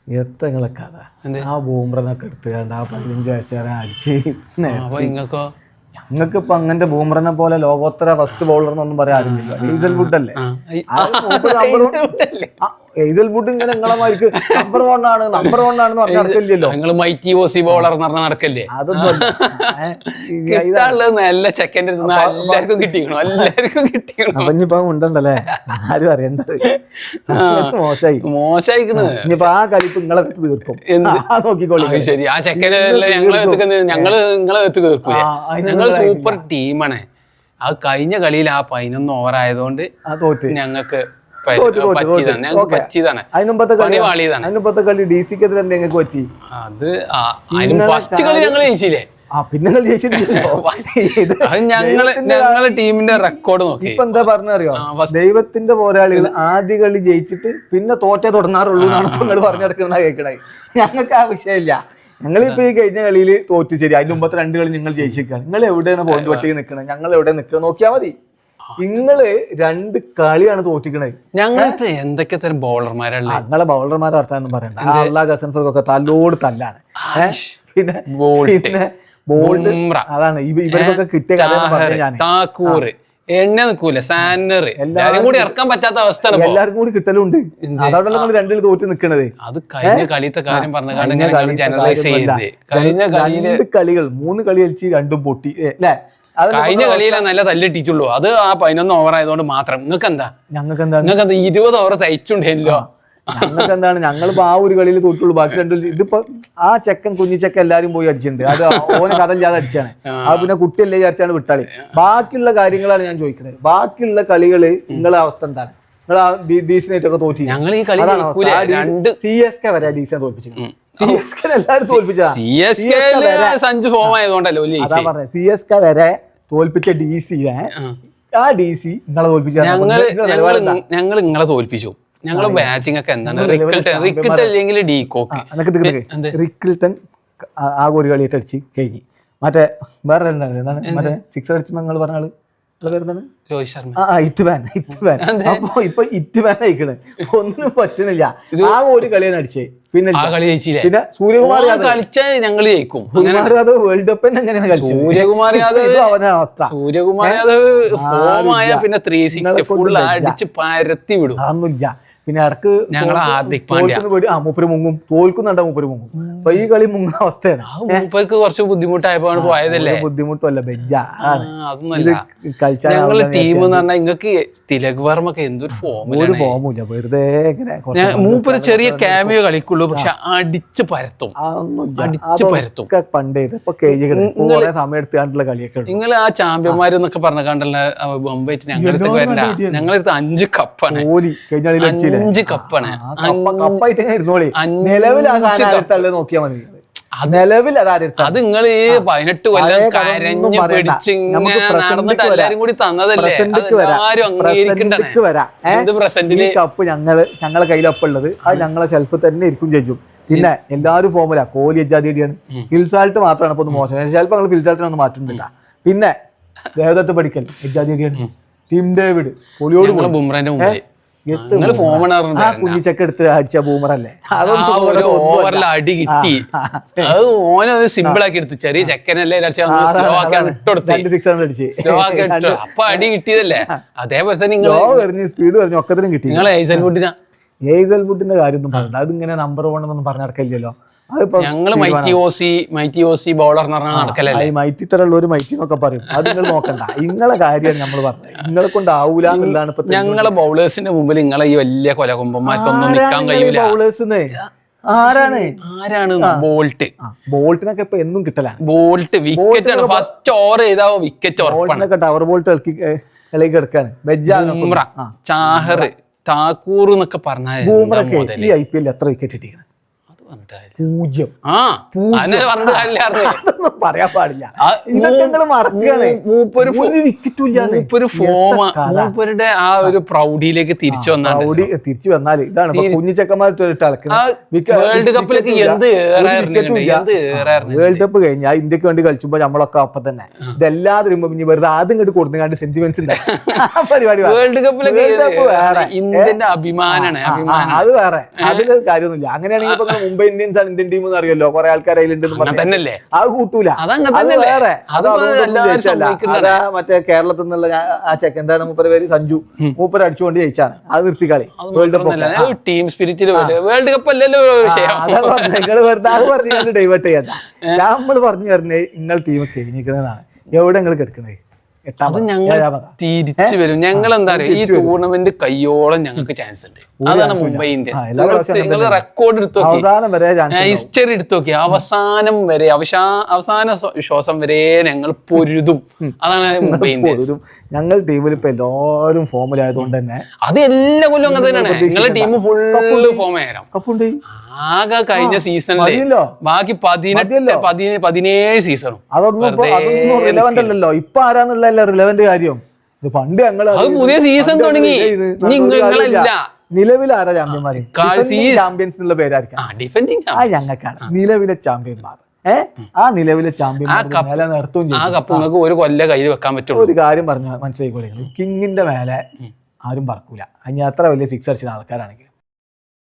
എത്ര നിങ്ങളെ കഥ ആ ബൂമറനൊക്കെ എടുത്ത് കണ്ട ആ 15 വയസ്സുകാരെ അടിച്ച് ഞങ്ങൾക്ക് ഇപ്പൊ അങ്ങനത്തെ ബൂമറിനെ പോലെ ലോകോത്തര ഫസ്റ്റ് ബൗളർ എന്നൊന്നും പറയാറില്ല. ഹേസൽ വുഡ് അല്ലേ ഹേസൽ വുഡ് ഇങ്ങനെ നിങ്ങളമാർക്ക് നമ്പർ 1 ആണെന്ന് പറഞ്ഞ നടക്കില്ലല്ലോ. അതൊന്നും അപ്പൊ ഉണ്ടല്ലേ ആരും അറിയണ്ടത്. മോശമായി ഇനിയിപ്പോ ആ കളിപ്പ് നിങ്ങളെ തീർക്കും നോക്കിക്കോളി. സൂപ്പർ ടീമാണ്. ആ കഴിഞ്ഞ കളിയിൽ ആ 11 ഓവർ ആയതുകൊണ്ട് ഞങ്ങൾക്ക് അതിനുമ്പത്തെ കളി ഡി സിക്കെതിരെ എന്തെങ്കിലും പറ്റി. അത് ഫസ്റ്റ് കളി ഞങ്ങൾ ജയിച്ചില്ലേ, പിന്നെ ഞങ്ങളെ ടീമിന്റെ റെക്കോർഡ് നോക്കി. ഇപ്പൊ എന്താ പറഞ്ഞറിയോ, ദൈവത്തിന്റെ പോരാളികൾ ആദ്യ കളി ജയിച്ചിട്ട് പിന്നെ തോറ്റേ തുടങ്ങാറുള്ളൂ എന്നാണ് ഇപ്പൊ നിങ്ങൾ പറഞ്ഞെടുക്കുന്ന കേൾക്കണേ. ഞങ്ങൾക്ക് ആ വിഷയമില്ല. ഞങ്ങളിപ്പോ ഈ കഴിഞ്ഞ കളിയിൽ തോറ്റു, ശരി. അതിന് മുമ്പത്തെ 2 കളി നിങ്ങൾ ജയിച്ചിരിക്കുകയാണ്. നിങ്ങൾ എവിടെയാണ് പോയിന്റ് പട്ടിക നിൽക്കുന്നത്, ഞങ്ങൾ എവിടെ നിൽക്കുന്നത് നോക്കിയാൽ മതി. നിങ്ങള് 2 കളിയാണ് തോറ്റിക്കണേ. ഞങ്ങൾക്ക് എന്തൊക്കെ തരം ബൗളർമാരാണ്. ഞങ്ങളെ ബൗളർമാരെ വർത്താനം പറയണ്ട. അള്ളാ ഗസൻഫർക്കൊക്കെ തല്ലോട് തല്ലാണ്. പിന്നെ ബോൾട്ട് അതാണ് ഇവർക്കൊക്കെ കിട്ടിയ കഥ പറഞ്ഞു ഞാൻ. താക്കൂർ എണ്ണ നിൽക്കൂല, സാന്നർ എല്ലാരും കൂടി ഇറക്കാൻ പറ്റാത്ത അവസ്ഥ. എല്ലാവർക്കും കൂടി കിട്ടലുണ്ട്. അതോടെ നിങ്ങൾ 2 കളി തോറ്റ് നിൽക്കണത്. അത് കഴിഞ്ഞ കളിത്തെ കാര്യം പറഞ്ഞ 2 കളികൾ 3 കളി കളിച്ച് 2 പൊട്ടി അല്ലേ. കഴിഞ്ഞ കളിയിലെ നല്ല തല്ലിട്ടിട്ടുള്ളൂ. അത് ആ 11 ഓവർ ആയതുകൊണ്ട് മാത്രം. നിങ്ങൾക്ക് എന്താ 20 ഓവർ തയ്ച്ചുണ്ടല്ലോ. ഞങ്ങൾക്ക് എന്താണ്, ഞങ്ങളിപ്പോ ആ ഒരു കളിയിൽ തോറ്റുള്ളൂ. ബാക്കി 2 ഇതിപ്പോ ആ ചെക്കൻ കുഞ്ഞിച്ചക്ക എല്ലാരും പോയി അടിച്ചിട്ടുണ്ട്. അത് ഓനെ കഥ ഇല്ലാതെ അടിച്ചാണ്. അത് പിന്നെ കുട്ടിയല്ലേ വിചാരിച്ചാണ് വിട്ടാളി. ബാക്കിയുള്ള കാര്യങ്ങളാണ് ഞാൻ ചോദിക്കുന്നത്. ബാക്കിയുള്ള കളികള് നിങ്ങളെ അവസ്ഥ എന്താണ്? നിങ്ങൾ ആ ഡീസിനായിട്ടൊക്കെ തോറ്റി. ഞങ്ങൾ ഈ കളി CSK വരെ ഡീസിനെ തോൽപ്പിച്ചു. CSK എല്ലാരും തോൽപ്പിച്ചതാ. അതാ പറഞ്ഞത്, CSK വരെ തോൽപ്പിച്ച DC ആ DC നിങ്ങളെ തോൽപ്പിച്ച. ഞങ്ങൾ നിങ്ങളെ തോൽപ്പിച്ചു. ഞങ്ങള് ബാറ്റിംഗ് ഒക്കെ എന്താണ്, റിക്കിൾട്ടൺ അല്ലെങ്കിൽ ഡി കോക്ക്. റിക്കിൾട്ടൺ ആ ഒരു കളിയിട്ട് അടിച്ച് കഴിഞ്ഞ്. മറ്റേ വേറെ എന്താണ് മറ്റേ 6 അടിച്ച് നിങ്ങൾ പറഞ്ഞ ആള് രോഹിത് ശർമ്മ. ഇറ്റ്മാൻ. അപ്പൊ ഇപ്പൊ ഇറ്റ്മാൻ അയക്കണേ ഒന്നും പറ്റണില്ല. ആ ഒരു കളിയാണ് അടിച്ചേ. പിന്നെ പിന്നെ സൂര്യകുമാർ കളിച്ചാൽ ഞങ്ങൾ ജയിക്കും. യാദവ് വേൾഡ് കപ്പ് എങ്ങനെയാണ് കളിച്ചത്? സൂര്യകുമാർ യാദവ് ഫോമായ പിന്നെ 360 ഫുൾ അടിച്ച് പരത്തി വിടും. അതൊന്നുമില്ല. പിന്നെ ഇടക്ക് മൂപ്പര് മുങ്ങും, തോൽക്കുന്നുണ്ടോ മൂപ്പര് മുങ്ങും. അപ്പൊ ഈ കളി മുങ്ങുന്ന അവസ്ഥയാണ്. മൂപ്പർക്ക് കുറച്ച് ബുദ്ധിമുട്ടായപ്പോ പോയതല്ലേ. ബുദ്ധിമുട്ടല്ല, ഞങ്ങള് ടീം എന്ന് പറഞ്ഞാൽ നിങ്ങൾക്ക് തിലക് വർമ്മക്ക് എന്തൊരു ഫോമില്ല. വെറുതെ മൂപ്പര് ചെറിയ ക്യാമിയോ കളിക്കുള്ളൂ, പക്ഷെ അടിച്ച് പരത്തും. പണ്ടേ ഇപ്പൊ കുറെ സമയം എടുത്തുള്ള കളിയൊക്കെ. നിങ്ങൾ ആ ചാമ്പ്യന്മാരെന്നൊക്കെ പറഞ്ഞ കണ്ടല്ല ബൊംബൈറ്റ് ഞങ്ങളുടെ വരണ്ട. ഞങ്ങളടുത്ത് 5 കപ്പാണ്. 5 കപ്പാണ്. നിലവിൽ നോക്കിയാൽ മതി. നിലവിൽ അത് നിങ്ങൾ 18 കൊല്ലം കരഞ്ഞു പിടിച്ച് നടന്നിട്ട് എല്ലാരും കൂടി തന്നതല്ലേ. ഈ കപ്പ് ഞങ്ങളെ കയ്യിലപ്പുള്ളത് അത് ഞങ്ങളെ ഷെൽഫ് തന്നെ ഇരിക്കും ചെയ്യും. പിന്നെ എല്ലാവരും ഫോമില. കോഹ്ലി എജാദിയാണ്. ഫിൽസാൾട്ട് മാത്രമാണ് ഇപ്പൊ ഒന്ന് മോശം. ചിലപ്പോൾ ഞങ്ങൾ ഫിൽസാൾട്ടിനൊന്നും മാറ്റുന്നില്ല. പിന്നെ ദേവദത്ത് പടിക്കൽ എജാദിയാണ്. ടിം ഡേവിഡ് കോഹ്ലിയോട് ബുംറന്റെ കുഞ്ഞിച്ചക്ക എടുത്ത് അടിച്ച ബൂമറല്ലേ. അടി കിട്ടി. അത് ഓനെ സിമ്പിൾ ആക്കി എടുത്തു. ചെറിയ ചെക്കനല്ലേ അപ്പൊ അടി കിട്ടിയതല്ലേ. അതേപോലെ തന്നെ സ്പീഡ് പറഞ്ഞു ഒക്കത്തിനും കിട്ടി. നിങ്ങളെ ഹേസൽ വുഡിന്റെ കാര്യമൊന്നും പറഞ്ഞില്ല. അതിങ്ങനെ നമ്പർ 1 എന്നൊന്നും പറഞ്ഞ നടക്കില്ലല്ലോ. ഞങ്ങള് മൈറ്റി ഓസി ബൗളർ നടക്കലല്ലേ. മൈറ്റി തരമുള്ള ഒരു മൈറ്റി എന്നൊക്കെ പറയും. അത് നിങ്ങൾ നോക്കണ്ട. നിങ്ങളെ കാര്യമാണ് നമ്മൾ പറഞ്ഞത്. നിങ്ങളെ കൊണ്ട് ആവൂല എന്നുള്ളതാണ് ഇപ്പൊ. ഞങ്ങളെ ബൗളേഴ്സിന്റെ മുമ്പിൽ നിങ്ങളെ ഈ വലിയ കൊലകൊമ്പന്മാർക്കൊന്നും നിൽക്കാൻ കഴിയൂല. ബൗളേഴ്സിന് ആരാണ് ബോൾട്ടിനൊക്കെ ഇപ്പൊ എന്നും കിട്ടലാണ്. ബോൾട്ട് വിക്കറ്റ് ആണ്. ഫസ്റ്റ് ഓവർ ചെയ്താ വിക്കറ്റ് ഉറപ്പാണ്. ടവർ ബോൾട്ട് കളി കിടക്കാണ്. ചാഹർ താക്കൂർ എന്നൊക്കെ പറഞ്ഞാൽ ഈ IPL എത്ര വിക്കറ്റ് കിട്ടിയാണ്? 0. ആ അങ്ങനെ പറഞ്ഞിട്ട് കാര്യമില്ലായിരുന്നു. അതൊന്നും പറയാൻ പാടില്ല. ആ, ഇതൊക്കെ നിങ്ങള് മറക്കുകയാണ്. മൂപ്പര് ഒരു വിക്കറ്റും ഇല്ലാന്ന്. മൂപ്പര് മൂപ്പരുടെ ആ ഒരു പ്രൗഢിയിലേക്ക് തിരിച്ചു വന്നാൽ തിരിച്ചു വന്നാൽ ഇതാണ് കുഞ്ഞിച്ചക്കന്മാർ വേൾഡ് കപ്പിലേക്ക് എന്ത് വേൾഡ് കപ്പ് കഴിഞ്ഞാൽ ഇന്ത്യക്ക് വേണ്ടി കളിച്ചുമ്പോ നമ്മളൊക്കെ ഒപ്പം തന്നെ ഇതെല്ലാത്തിനും ഇനി വെറുതെ ആദ്യം ഇങ്ങോട്ട് കൊടുങ്ങാണ്ട് സെന്റിമെന്റ്സ് പരിപാടി. വേൾഡ് കപ്പിലേക്ക് വേറെ ഇന്ത്യന്റെ അഭിമാനാണ്. അത് വേറെ, അതില് കാര്യമൊന്നുമില്ല. അങ്ങനെയാണെങ്കിൽ ഇപ്പൊ മുംബൈ ഇന്ത്യൻസ് ആണ് ഇന്ത്യൻ ടീം എന്ന് അറിയല്ലോ, കുറെ ആൾക്കാർ അതിലുണ്ടെന്ന് പറഞ്ഞല്ലേ. അത് കൂട്ടൂല, അത് വേറെ. അതാ മറ്റേ കേരളത്തിൽ നിന്നുള്ള ആ ചെക്ക് എന്താണ് മൂപ്പര് പേര്, സഞ്ജു, മൂപ്പര് അടിച്ചുകൊണ്ട് ജയിച്ചാണ്. അത് നിർത്തി കളി. വേൾഡ് കപ്പ് ടീം സ്പിരിറ്റിൽ വേൾഡ് കപ്പ് അല്ലല്ലോ നിങ്ങൾ വെറുതെ അത് പറഞ്ഞ് ഡൈവേർട്ട് ചെയ്യണ്ട. നമ്മൾ പറഞ്ഞു തരുന്നേ നിങ്ങൾ ടീം കഴിഞ്ഞിരിക്കണതാണ്. എവിടെ നിങ്ങൾ കിടക്കണേ? അത് ഞങ്ങൾ തിരിച്ചു വരും. ഞങ്ങൾ എന്താ പറയുക, ഈ ടൂർണമെന്റ് കയ്യോളം ഞങ്ങൾക്ക് ചാൻസ് ഉണ്ട്. അതാണ് മുംബൈ ഇന്ത്യൻസ്. നിങ്ങൾ റെക്കോർഡ് എടുത്തു നോക്കി, ഹിസ്റ്ററി എടുത്തു നോക്കി, അവസാനം വരെ അവസാന ശ്വാസം വരെ ഞങ്ങൾ പൊരുതും. അതാണ് മുംബൈ ഇന്ത്യൻസ്. ഞങ്ങൾ ടീമിൽ ഇപ്പൊ എല്ലാവരും ഫോമിലായതുകൊണ്ട് തന്നെ അത് എല്ലാ കൊല്ലം അങ്ങനെ തന്നെയാണ്. നിങ്ങളുടെ ടീം ഫുള്ള് ഫോം ആയിരം കപ്പുണ്ട്. ആകെ കഴിഞ്ഞ സീസണില് ബാക്കി 17 സീസണും അതൊന്നും റിലവന്റ് അല്ലല്ലോ. ഇപ്പൊ ആരാന്നുള്ളതല്ല റിലവന്റ് കാര്യം. ഇത് പണ്ട് ഞങ്ങൾ പുതിയ സീസൺ തുടങ്ങി. നിലവിൽ ആരാ ചാമ്പ്യന്മാര്? ചാമ്പ്യൻസ് എന്നുള്ള പേരായിരിക്കും ഞങ്ങൾക്കാണ് നിലവിലെ ചാമ്പ്യന്മാർ. ആ നിലവിലെ ചാമ്പ്യന്മാർ നിർത്തും. ആ കപ്പ് നിങ്ങൾക്ക് ഒരു കൊല്ലം കയ്യിൽ വെക്കാൻ പറ്റും. ഒരു കാര്യം പറഞ്ഞ മനസ്സിലായിക്കോളെ, കിങ്ങിന്റെ മേലെ ആരും പറക്കൂല. അതിന് എത്ര വലിയ സിക്സ് അടിച്ച ആൾക്കാരാണെങ്കിലും